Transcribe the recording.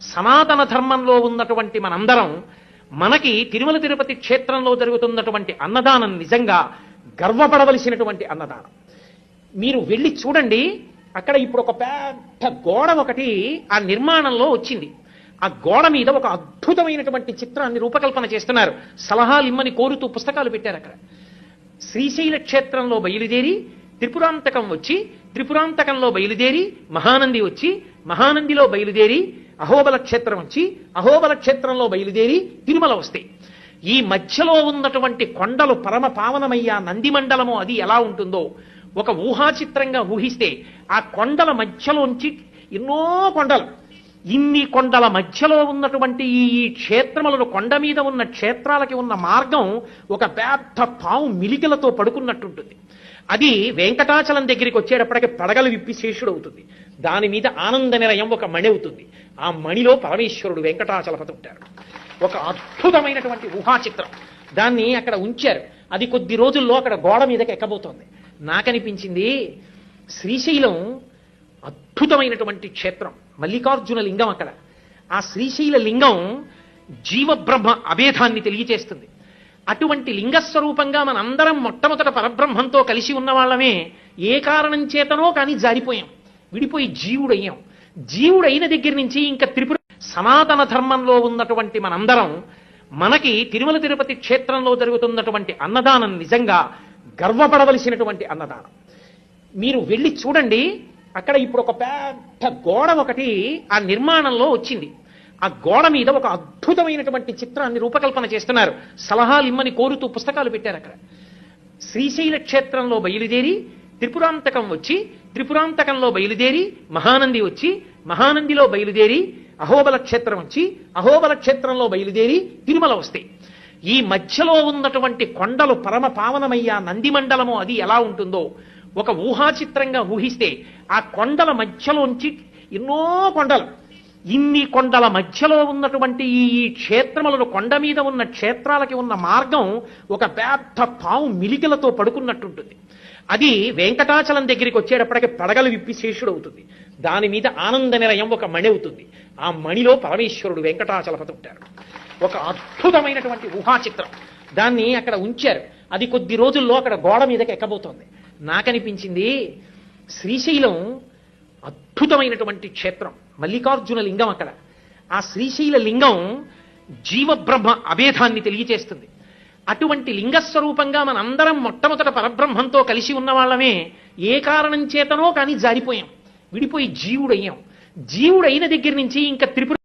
సనాతన ధర్మంలో ఉన్నటువంటి మనందరం మనకి తిరుమల తిరుపతి క్షేత్రంలో జరుగుతున్నటువంటి అన్నదానం నిజంగా గర్వపడవలసినటువంటి అన్నదానం. మీరు వెళ్ళి చూడండి, అక్కడ ఇప్పుడు ఒక పెద్ద గోడ ఒకటి ఆ నిర్మాణంలో వచ్చింది. ఆ గోడ మీద ఒక అద్భుతమైనటువంటి చిత్రాన్ని రూపకల్పన చేస్తున్నారు. సలహాలు ఇమ్మని కోరుతూ పుస్తకాలు పెట్టారు. అక్కడ శ్రీశైల క్షేత్రంలో బయలుదేరి త్రిపురాంతకం వచ్చి, త్రిపురాంతకంలో బయలుదేరి మహానంది వచ్చి, మహానందిలో బయలుదేరి అహోబల క్షేత్రం వచ్చి, అహోబల క్షేత్రంలో బయలుదేరి తిరుమల వస్తాయి. ఈ మధ్యలో ఉన్నటువంటి కొండలు పరమ పావనమయ్యా నంది మండలము అది ఎలా ఉంటుందో ఒక ఊహాచిత్రంగా ఊహిస్తే, ఆ కొండల మధ్యలోంచి ఎన్నో కొండలు, ఇన్ని కొండల మధ్యలో ఉన్నటువంటి ఈ క్షేత్రములను, కొండ మీద ఉన్న క్షేత్రాలకి ఉన్న మార్గం ఒక పెద్ద పావు మిలికలతో పడుకున్నట్టుంటుంది. అది వెంకటాచలం దగ్గరికి వచ్చేటప్పటికి పడగలు విప్పి శేషుడు అవుతుంది. దాని మీద ఆనంద నిలయం ఒక మణి అవుతుంది. ఆ మణిలో పరమేశ్వరుడు వెంకటాచలపతి ఉంటారు. ఒక అద్భుతమైనటువంటి ఊహాచిత్రం. దాన్ని అక్కడ ఉంచారు. అది కొద్ది రోజుల్లో అక్కడ గోడ మీదకి ఎక్కబోతోంది. నాకనిపించింది శ్రీశైలం అద్భుతమైనటువంటి క్షేత్రం. మల్లికార్జున లింగం అక్కడ. ఆ శ్రీశైల లింగం జీవబ్రహ్మ అభేదాన్ని తెలియచేస్తుంది. అటువంటి లింగస్వరూపంగా మనందరం మొట్టమొదట పరబ్రహ్మంతో కలిసి ఉన్న వాళ్ళమే ఏ కారణం చేతనో కానీ జారిపోయాం, విడిపోయి జీవుడయ్యాం. జీవుడైన దగ్గర నుంచి ఇంకా త్రిపుర సనాతన ధర్మంలో ఉన్నటువంటి మనందరం మనకి తిరుమల తిరుపతి క్షేత్రంలో జరుగుతున్నటువంటి అన్నదానం నిజంగా గర్వపడవలసినటువంటి అన్నదానం. మీరు వెళ్ళి చూడండి, అక్కడ ఇప్పుడు ఒక పెద్ద గోడ ఒకటి ఆ నిర్మాణంలో వచ్చింది. ఆ గోడ మీద ఒక అద్భుతమైనటువంటి చిత్రాన్ని రూపకల్పన చేస్తున్నారు. సలహాలు ఇమ్మని కోరుతూ పుస్తకాలు పెట్టారు. అక్కడ శ్రీశైల క్షేత్రంలో బయలుదేరి త్రిపురాంతకం వచ్చి, త్రిపురాంతకంలో బయలుదేరి మహానంది వచ్చి, మహానందిలో బయలుదేరి అహోబల క్షేత్రం వచ్చి, అహోబల క్షేత్రంలో బయలుదేరి తిరుమల వస్తాయి. ఈ మధ్యలో ఉన్నటువంటి కొండలు పరమ పావనమయ్యా నంది మండలము అది ఎలా ఉంటుందో ఒక ఊహాచిత్రంగా ఊహిస్తే, ఆ కొండల మధ్యలోంచి ఎన్నో కొండలు, ఇన్ని కొండల మధ్యలో ఉన్నటువంటి ఈ క్షేత్రములను, కొండ మీద ఉన్న క్షేత్రాలకి ఉన్న మార్గం ఒక పెద్ద పావు మిలికలతో పడుకున్నట్టుంటుంది. అది వెంకటాచలం దగ్గరికి వచ్చేటప్పటికి పడగలు విప్పి శేషుడు అవుతుంది. దాని మీద ఆనంద నిలయం ఒక మణి అవుతుంది. ఆ మణిలో పరమేశ్వరుడు వెంకటాచలపతి ఉంటారు. ఒక అద్భుతమైనటువంటి ఊహాచిత్రం. దాన్ని అక్కడ ఉంచారు. అది కొద్ది రోజుల్లో అక్కడ గోడ మీదకి ఎక్కబోతోంది. నాకనిపించింది శ్రీశైలం అద్భుతమైనటువంటి క్షేత్రం. మల్లికార్జున లింగం అక్కడ. ఆ శ్రీశైల లింగం జీవబ్రహ్మ అభేదాన్ని తెలియచేస్తుంది. అటువంటి లింగస్వరూపంగా మనందరం మొట్టమొదట పరబ్రహ్మంతో కలిసి ఉన్న వాళ్ళమే ఏ కారణం చేతనో కానీ జారిపోయాం, విడిపోయి జీవుడయ్యాం. జీవుడైన దగ్గర నుంచి ఇంకా త్రిపుర